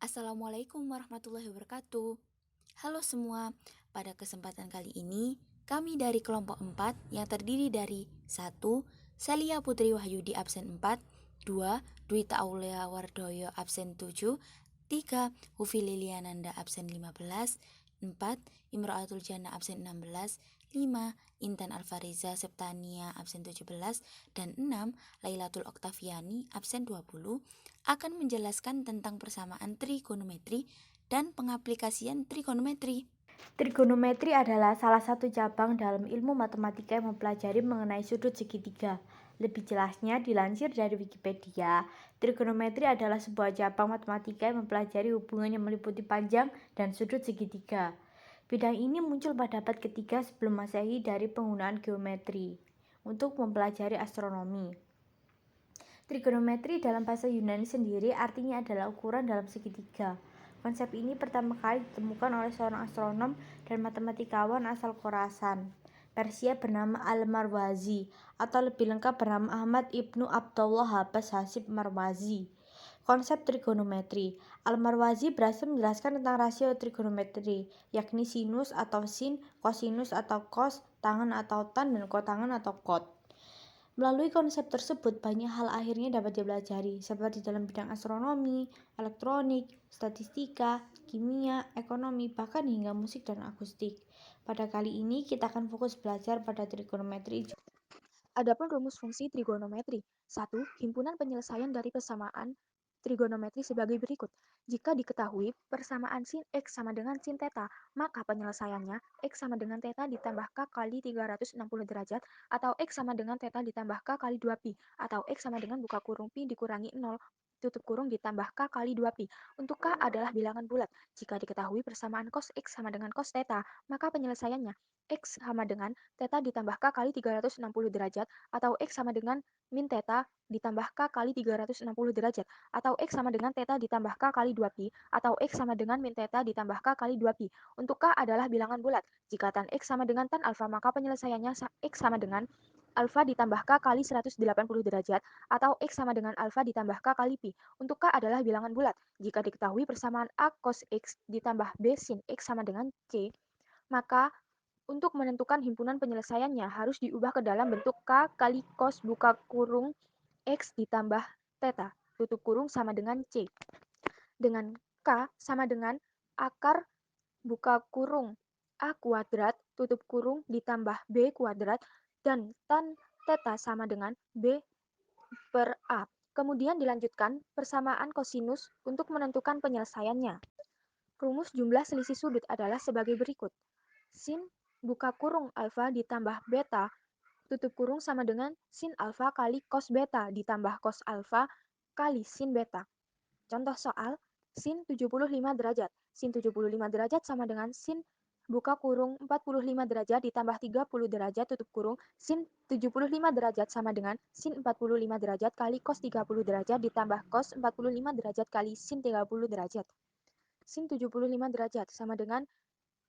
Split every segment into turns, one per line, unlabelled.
Assalamualaikum warahmatullahi wabarakatuh. Halo semua, pada kesempatan kali ini kami dari kelompok 4 yang terdiri dari 1. Celia Putri Wahyudi absen 4, 2. Dwita Aulia Wardoyo absen 7, 3. Hufi Liliananda absen 15, 4. Imro'atul Jannah absen 16, 5. Intan Alfariza Septania absen 17, dan 6. Lailatul Oktaviani absen 20 akan menjelaskan tentang persamaan trigonometri dan pengaplikasian trigonometri.
Trigonometri adalah salah satu cabang dalam ilmu matematika yang mempelajari mengenai sudut segitiga. Lebih jelasnya dilansir dari Wikipedia, trigonometri adalah sebuah cabang matematika yang mempelajari hubungan yang meliputi panjang dan sudut segitiga. Bidang ini muncul pada abad ketiga sebelum Masehi dari penggunaan geometri untuk mempelajari astronomi. Trigonometri dalam bahasa Yunani sendiri artinya adalah ukuran dalam segitiga. Konsep ini pertama kali ditemukan oleh seorang astronom dan matematikawan asal Khorasan, Persia bernama Al-Marwazi, atau lebih lengkap bernama Ahmad ibnu Abdullah Habas Hasib Marwazi. Konsep trigonometri. Al-Marwazi berhasil menjelaskan tentang rasio trigonometri, yakni sinus atau sin, kosinus atau cos, tangen atau tan, dan kotangen atau kot. Melalui konsep tersebut, banyak hal akhirnya dapat dipelajari, seperti dalam bidang astronomi, elektronik, statistika, kimia, ekonomi, bahkan hingga musik dan akustik. Pada kali ini, kita akan fokus belajar pada trigonometri.
Adapun rumus fungsi trigonometri. 1. Himpunan penyelesaian dari persamaan trigonometri sebagai berikut. Jika diketahui persamaan sin X sama dengan sin theta, maka penyelesaiannya X sama dengan theta ditambah K kali 360 derajat, atau X sama dengan theta ditambah K kali 2pi, atau X sama dengan buka kurung pi dikurangi 0 tutup kurung ditambah K kali 2pi. Untuk K adalah bilangan bulat. Jika diketahui persamaan cos X sama dengan cos theta, maka penyelesaiannya X sama dengan theta ditambah K kali 360 derajat, atau X sama dengan min theta ditambah K kali 360 derajat, atau X sama dengan theta ditambah K kali 2pi, atau X sama dengan min theta ditambah K kali 2pi. Untuk K adalah bilangan bulat. Jika tan X sama dengan tan alfa, maka penyelesaiannya X sama dengan alfa ditambah K kali 180 derajat, atau X sama dengan alfa ditambah K kali pi. Untuk K adalah bilangan bulat. Jika diketahui persamaan A cos X ditambah B sin X sama dengan C, maka untuk menentukan himpunan penyelesaiannya harus diubah ke dalam bentuk K kali cos buka kurung X ditambah theta tutup kurung sama dengan C. Dengan K sama dengan akar buka kurung A kuadrat tutup kurung ditambah B kuadrat, dan tan theta sama dengan B per A. Kemudian dilanjutkan persamaan kosinus untuk menentukan penyelesaiannya. Rumus jumlah selisih sudut adalah sebagai berikut. Sin buka kurung alfa ditambah beta tutup kurung sama dengan sin alfa kali cos beta ditambah cos alfa kali sin beta. Contoh soal, sin 75 derajat. Sin 75 derajat sama dengan sin buka kurung 45 derajat ditambah 30 derajat tutup kurung sin 75 derajat sama dengan sin 45 derajat kali cos 30 derajat ditambah cos 45 derajat kali sin 30 derajat. Sin 75 derajat sama dengan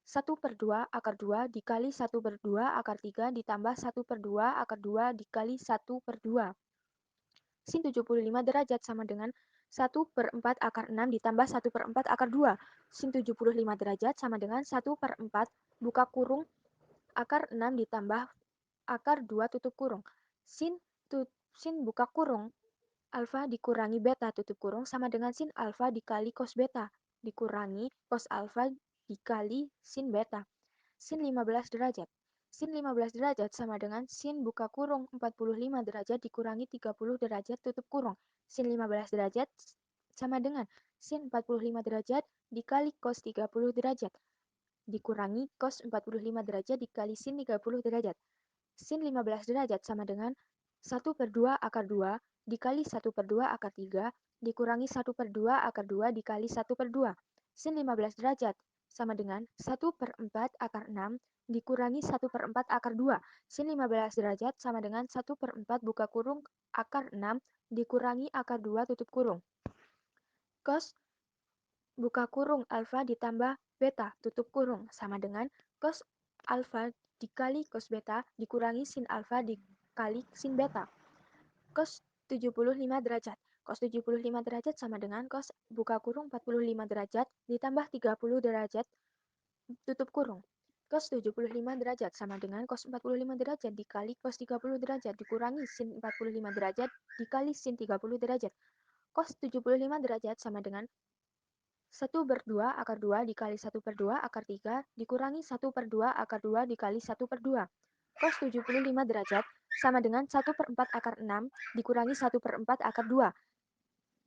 1/2 akar 2 dikali 1/2 akar 3 ditambah 1/2 akar 2 dikali 1/2. Sin 75 derajat sama dengan 1/4 akar 6 ditambah 1/4 akar 2. Sin 75 derajat sama dengan 1/4 buka kurung akar 6 ditambah akar 2 tutup kurung. Sin buka kurung alfa dikurangi beta tutup kurung sama dengan sin alfa dikali cos beta dikurangi cos alfa dikali sin beta. Sin 15 derajat. Sin 15 derajat sama dengan sin buka kurung 45 derajat dikurangi 30 derajat tutup kurung. Sin 15 derajat sama dengan sin 45 derajat dikali cos 30 derajat dikurangi cos 45 derajat dikali sin 30 derajat. Sin 15 derajat sama dengan 1/2 akar 2 dikali 1/2 akar 3 dikurangi 1/2 akar 2 dikali 1/2. Sin 15 derajat sama dengan 1/4 akar 6 dikurangi 1/4 akar 2. Sin 15 derajat sama dengan 1/4 buka kurung akar 6 dikurangi akar 2 tutup kurung. Cos buka kurung alfa ditambah beta tutup kurung sama dengan cos alfa dikali cos beta dikurangi sin alfa dikali sin beta. Cos 75 derajat. Cos 75 derajat sama dengan cos buka kurung 45 derajat ditambah 30 derajat tutup kurung. Cos 75 derajat sama dengan cos 45 derajat dikali cos 30 derajat dikurangi sin 45 derajat dikali sin 30 derajat. Cos 75 derajat sama dengan 1 per 2 akar 2 dikali 1 per 2 akar 3 dikurangi 1 per 2 akar 2 dikali 1 per 2. Cos 75 derajat sama dengan 1 per 4 akar 6 dikurangi 1 per 4 akar 2.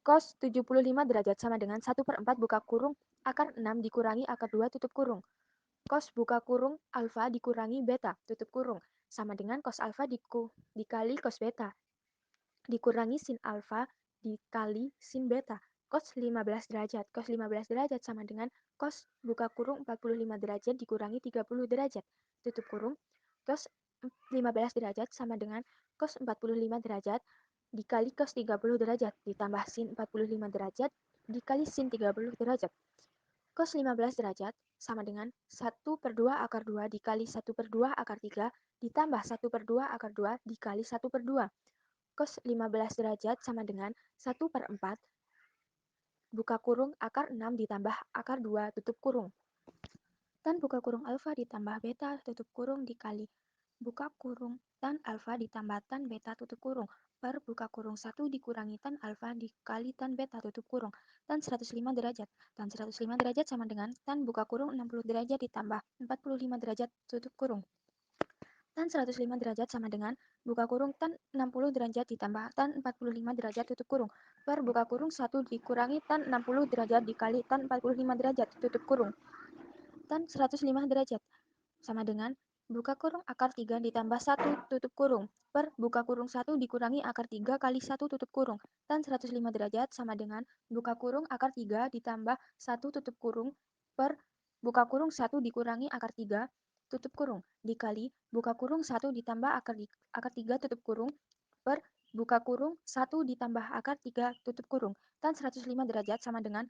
Cos 75 derajat sama dengan 1 per 4 buka kurung akar 6 dikurangi akar 2 tutup kurung. Cos buka kurung alfa dikurangi beta tutup kurung sama dengan cos alfa dikali cos beta dikurangi sin alfa dikali sin beta. Cos 15 derajat. Cos 15 derajat sama dengan cos buka kurung 45 derajat dikurangi 30 derajat tutup kurung. Cos 15 derajat sama dengan cos 45 derajat dikali cos 30 derajat ditambah sin 45 derajat dikali sin 30 derajat. Cos 15 derajat sama dengan 1 per 2 akar 2 dikali 1 per 2 akar 3 ditambah 1 per 2 akar 2 dikali 1 per 2. Cos 15 derajat sama dengan 1 per 4 buka kurung akar 6 ditambah akar 2 tutup kurung. Tan buka kurung alfa ditambah beta tutup kurung dikali buka kurung tan alfa ditambah tan beta tutup kurung per buka kurung 1 dikurangi tan alfa dikali tan beta tutup kurung. Tan 105 derajat. Tan 105 derajat sama dengan tan buka kurung 60 derajat ditambah 45 derajat tutup kurung. Tan 105 derajat sama dengan buka kurung tan 60 derajat ditambah tan 45 derajat tutup kurung per buka kurung 1 dikurangi tan 60 derajat dikali tan 45 derajat tutup kurung. Tan 105 derajat sama dengan buka kurung akar 3 ditambah 1 tutup kurung per buka kurung 1 dikurangi akar 3 kali 1 tutup kurung. Tan 105 derajat sama dengan buka kurung akar 3 ditambah 1 tutup kurung per buka kurung 1 dikurangi akar 3 tutup kurung dikali buka kurung 1 ditambah akar 3 tutup kurung per buka kurung 1 ditambah akar 3 tutup kurung. Tan 105 derajat sama dengan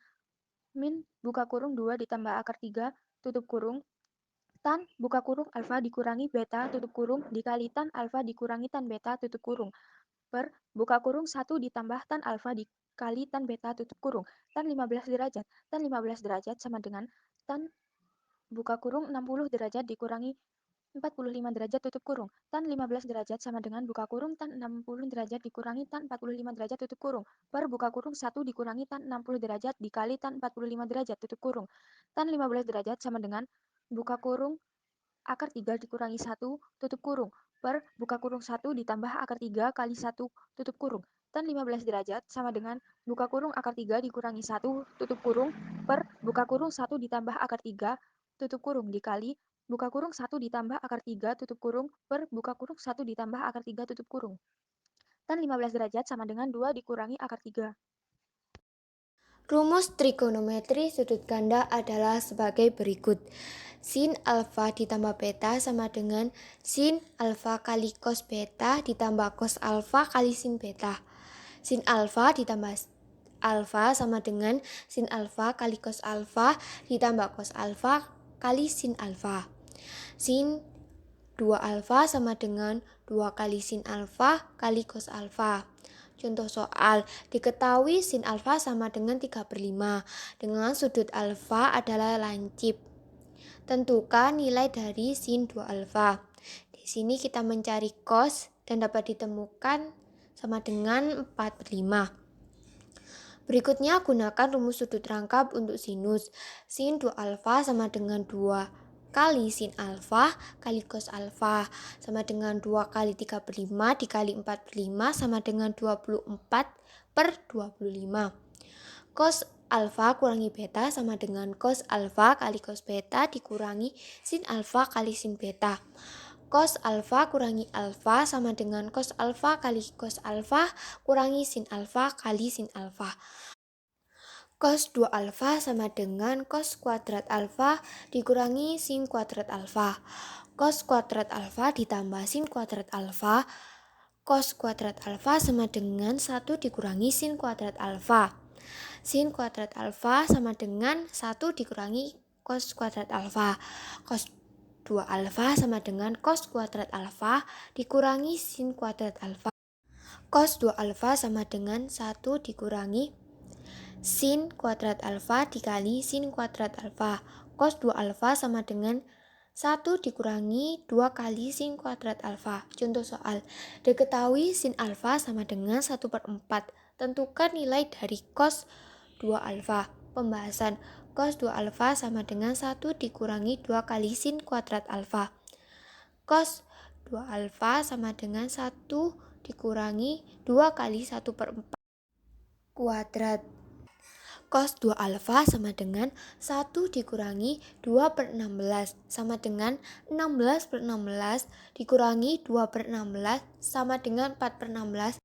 min buka kurung 2 ditambah akar 3 tutup kurung tan buka kurung alfa dikurangi beta tutup kurung dikali tan alfa dikurangi tan beta tutup kurung per buka kurung 1 ditambah tan alfa dikali tan beta tutup kurung. Tan 15 derajat. Tan 15 derajat sama dengan tan buka kurung 60 derajat dikurangi 45 derajat tutup kurung. Tan 15 derajat sama dengan buka kurung tan 60 derajat dikurangi tan 45 derajat tutup kurung. Per buka kurung 1 dikurangi tan 60 derajat dikali tan 45 derajat tutup kurung. Tan 15 derajat sama dengan buka kurung akar 3 dikurangi 1 tutup kurung. Per buka kurung 1 ditambah akar 3 kali 1 tutup kurung. Tan 15 derajat sama dengan buka kurung akar 3 dikurangi 1 tutup kurung per buka kurung 1 ditambah akar 3 tutup kurung dikali buka kurung 1 ditambah akar 3 tutup kurung per buka kurung 1 ditambah akar 3 tutup kurung. Tan 15 derajat sama dengan 2 dikurangi akar 3.
Rumus trigonometri sudut ganda adalah sebagai berikut. Sin alfa ditambah beta sama dengan sin alfa kali cos beta ditambah cos alfa kali sin beta. Sin alfa ditambah alfa sama dengan sin alfa kali cos alfa ditambah cos alfa kali sin alfa. Sin 2 alfa sama dengan 2 kali sin alfa kali cos alfa. Contoh soal, diketahui sin alfa sama dengan 3/5 dengan sudut alfa adalah lancip. Tentukan nilai dari sin 2 alfa. Di sini kita mencari cos dan dapat ditemukan sama dengan 4/5. Berikutnya gunakan rumus sudut rangkap untuk sinus. Sin 2 alfa sama dengan 2 kali sin alfa kali cos alfa sama dengan 2 kali 3/5 dikali 4/5 sama dengan 24/25. Cos alfa kurangi beta sama dengan cos alfa kali cos beta dikurangi sin alfa kali sin beta. Cos alfa kurangi alfa sama dengan cos alfa kali cos alfa kurangi sin alfa kali sin alfa. Cos 2 alfa sama dengan cos kuadrat alfa dikurangi sin kuadrat alfa. Cos kuadrat alfa ditambah sin kuadrat alfa. Cos kuadrat alfa sama dengan 1 dikurangi sin kuadrat alfa. Sin kuadrat alfa sama dengan 1 dikurangi cos kuadrat alfa. Cos 2 alfa sama dengan cos kuadrat alfa dikurangi sin kuadrat alfa. Cos 2 alfa sama dengan 1 dikurangi sin kuadrat alfa dikali sin kuadrat alfa. Cos 2 alfa sama dengan 1 dikurangi 2 kali sin kuadrat alfa. Contoh soal, diketahui sin alfa sama dengan 1/4. Tentukan nilai dari cos 2 alfa. Pembahasan, cos 2 alfa sama dengan 1 dikurangi 2 kali sin kuadrat alfa. Cos 2 alfa sama dengan 1 dikurangi 2 kali 1/4 kuadrat. Cos 2 alfa sama dengan 1 dikurangi 2/16 sama dengan 16/16 dikurangi 2/16 sama dengan 4/16.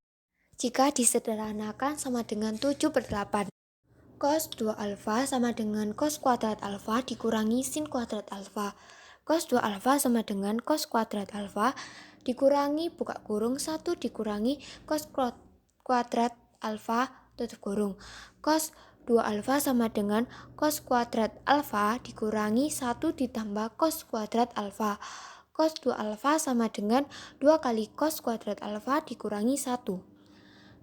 Jika disederhanakan sama dengan 7/8. Cos 2 alfa sama dengan cos kuadrat alfa dikurangi sin kuadrat alfa. Cos 2 alfa sama dengan cos kuadrat alfa dikurangi buka kurung 1 dikurangi cos kuadrat alfa tutup kurung. Cos 2 alfa sama dengan cos kuadrat alfa dikurangi 1 ditambah cos kuadrat alfa. Cos 2 alfa sama dengan 2 kali cos kuadrat alfa dikurangi 1.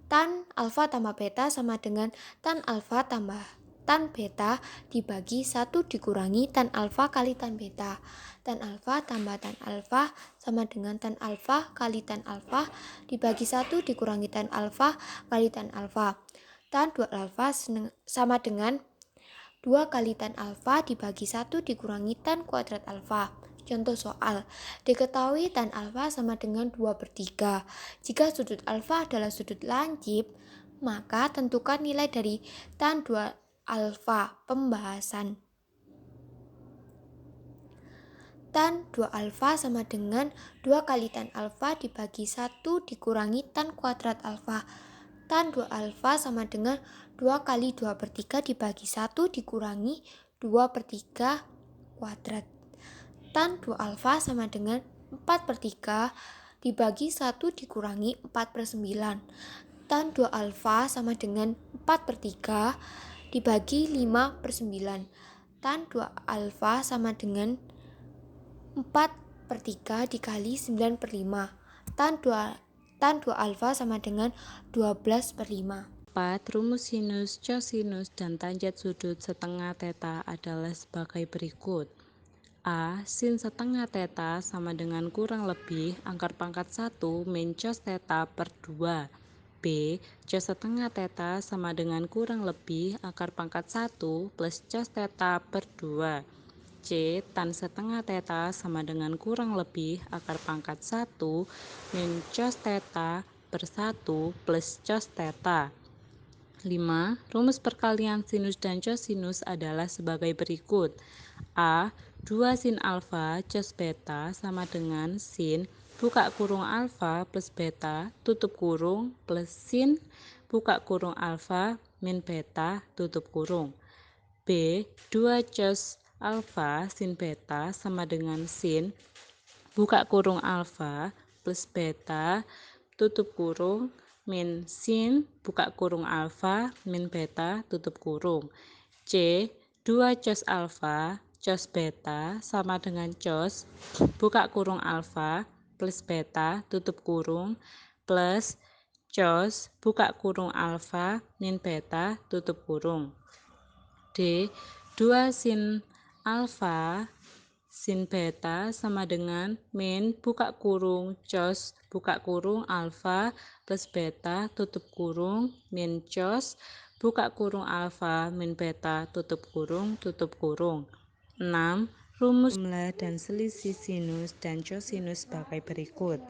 Tan alfa tambah beta sama dengan tan alfa tambah tan beta dibagi 1 dikurangi tan alfa kali tan beta. Tan alfa tambah tan alfa sama dengan tan alfa kali tan alfa dibagi 1 dikurangi tan alfa kali tan alfa. Tan 2 alfa sama dengan 2 kali tan alfa dibagi 1 dikurangi tan kuadrat alfa. Contoh soal, diketahui tan alfa sama dengan 2/3. Jika sudut alfa adalah sudut lancip, maka tentukan nilai dari tan 2 alfa. Pembahasan, tan 2 alfa sama dengan 2 kali tan alfa dibagi 1 dikurangi tan kuadrat alfa. Tan 2 alfa sama dengan 2 kali 2/3 dibagi 1 dikurangi 2/3 kuadrat. Tan 2 alfa sama dengan 4/3 dibagi 1 dikurangi 4/9. Tan 2 alfa sama dengan 4/3 dibagi 5/9. Tan 2 alfa sama dengan 4/3 dikali 9/5. Tan 2 alfa sama dengan 12/5.
4. Rumus sinus, cosinus, dan tanjat sudut setengah theta adalah sebagai berikut. A. Sin setengah theta sama dengan kurang lebih akar pangkat 1 min cos theta per 2. B. Cos setengah theta sama dengan kurang lebih akar pangkat 1 plus cos theta per 2. C. Tan setengah theta sama dengan kurang lebih akar pangkat 1 min cos theta per 1 plus cos theta. 5. Rumus perkalian sinus dan cosinus adalah sebagai berikut. A. 2 sin alfa cos beta sama dengan sin buka kurung alfa plus beta tutup kurung plus sin buka kurung alfa min beta tutup kurung. B. 2 cos alfa sin beta sama dengan sin buka kurung alfa plus beta tutup kurung min sin buka kurung alfa min beta tutup kurung. C. 2 cos alfa cos beta sama dengan cos buka kurung alfa plus beta tutup kurung plus cos buka kurung alfa min beta tutup kurung. D. 2 sin alfa sin beta sama dengan min buka kurung cos buka kurung alfa plus beta tutup kurung min cos buka kurung alfa min beta tutup kurung. 6. Rumus jumlah dan selisih sinus dan cosinus sebagai berikut.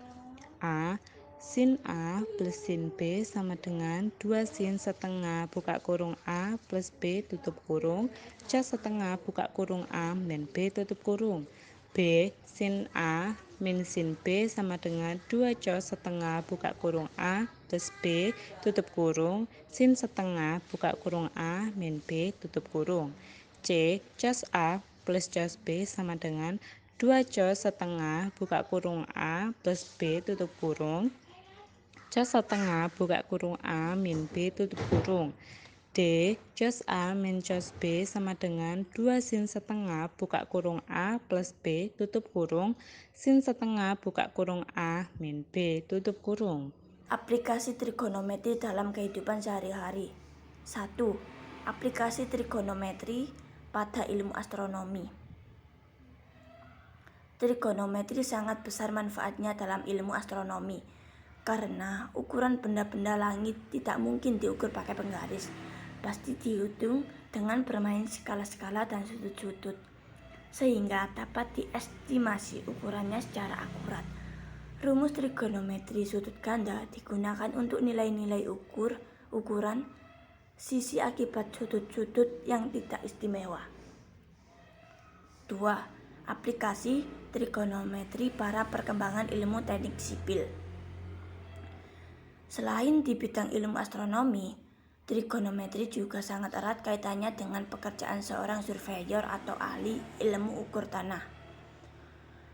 A. Sin A plus sin B sama dengan 2 sin setengah buka kurung A plus B tutup kurung cos setengah buka kurung A min B tutup kurung. B. Sin A min sin B sama dengan 2 cos setengah buka kurung A plus B tutup kurung sin setengah buka kurung A min B tutup kurung. C. Cos A plus cos B sama dengan 2 cos setengah buka kurung A plus B tutup kurung cos setengah buka kurung A min B tutup kurung. D. Cos A min cos B sama dengan 2 sin setengah buka kurung A plus B tutup kurung sin setengah buka kurung A min B tutup kurung.
Aplikasi trigonometri dalam kehidupan sehari-hari. 1. Aplikasi trigonometri pada ilmu astronomi. Trigonometri sangat besar manfaatnya dalam ilmu astronomi karena ukuran benda-benda langit tidak mungkin diukur pakai penggaris. Pasti dihitung dengan bermain skala-skala dan sudut-sudut, sehingga dapat diestimasi ukurannya secara akurat. Rumus trigonometri sudut ganda digunakan untuk nilai-nilai ukuran sisi akibat sudut-sudut yang tidak istimewa. 2. Aplikasi trigonometri para perkembangan ilmu teknik sipil. Selain di bidang ilmu astronomi, trigonometri juga sangat erat kaitannya dengan pekerjaan seorang surveyor atau ahli ilmu ukur tanah.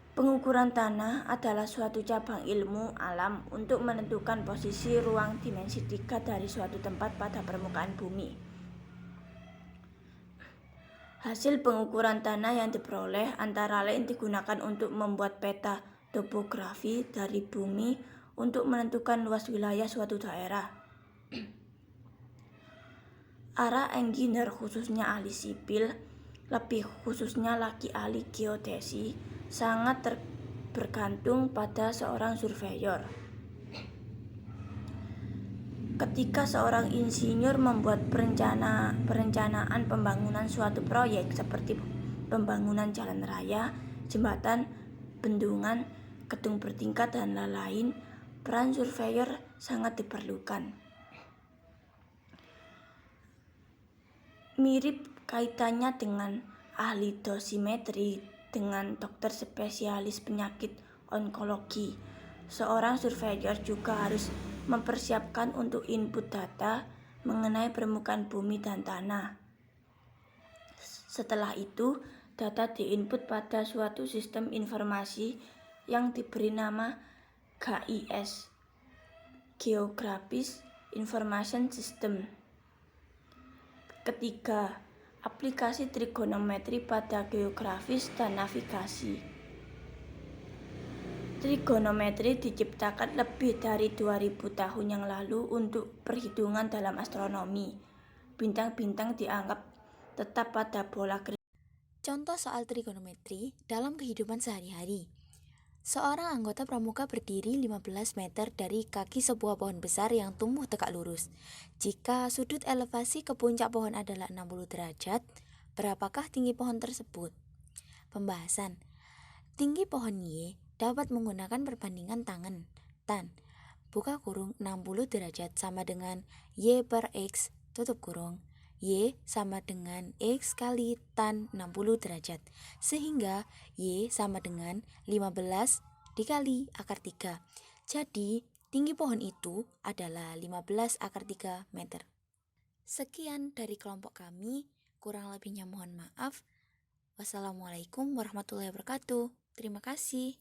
Pengukuran tanah adalah suatu cabang ilmu alam untuk menentukan posisi ruang dimensi 3 dari suatu tempat pada permukaan bumi. Hasil pengukuran tanah yang diperoleh antara lain digunakan untuk membuat peta topografi dari bumi untuk menentukan luas wilayah suatu daerah. Para engineer, khususnya ahli sipil, lebih khususnya lagi ahli geodesi, sangat bergantung pada seorang surveyor. Ketika seorang insinyur membuat perencanaan pembangunan suatu proyek seperti pembangunan jalan raya, jembatan, bendungan, gedung bertingkat, dan lain-lain, peran surveyor sangat diperlukan. Mirip kaitannya dengan ahli dosimetri dengan dokter spesialis penyakit onkologi. Seorang surveyor juga harus mempersiapkan untuk input data mengenai permukaan bumi dan tanah. Setelah itu, data diinput pada suatu sistem informasi yang diberi nama GIS, Geographic Information System. Ketiga, aplikasi trigonometri pada geografis dan navigasi. Trigonometri diciptakan lebih dari 2000 tahun yang lalu untuk perhitungan dalam astronomi. Bintang-bintang dianggap tetap pada pola grid.
Contoh soal trigonometri dalam kehidupan sehari-hari. Seorang anggota pramuka berdiri 15 meter dari kaki sebuah pohon besar yang tumbuh tegak lurus. Jika sudut elevasi ke puncak pohon adalah 60 derajat, berapakah tinggi pohon tersebut? Pembahasan. Tinggi pohon Y dapat menggunakan perbandingan tangen, tan, buka kurung 60 derajat sama dengan Y per X, tutup kurung. Y sama dengan X kali tan 60 derajat, sehingga Y sama dengan 15 dikali akar 3. Jadi, tinggi pohon itu adalah 15 akar 3 meter. Sekian dari kelompok kami, kurang lebihnya mohon maaf. Wassalamualaikum warahmatullahi wabarakatuh. Terima kasih.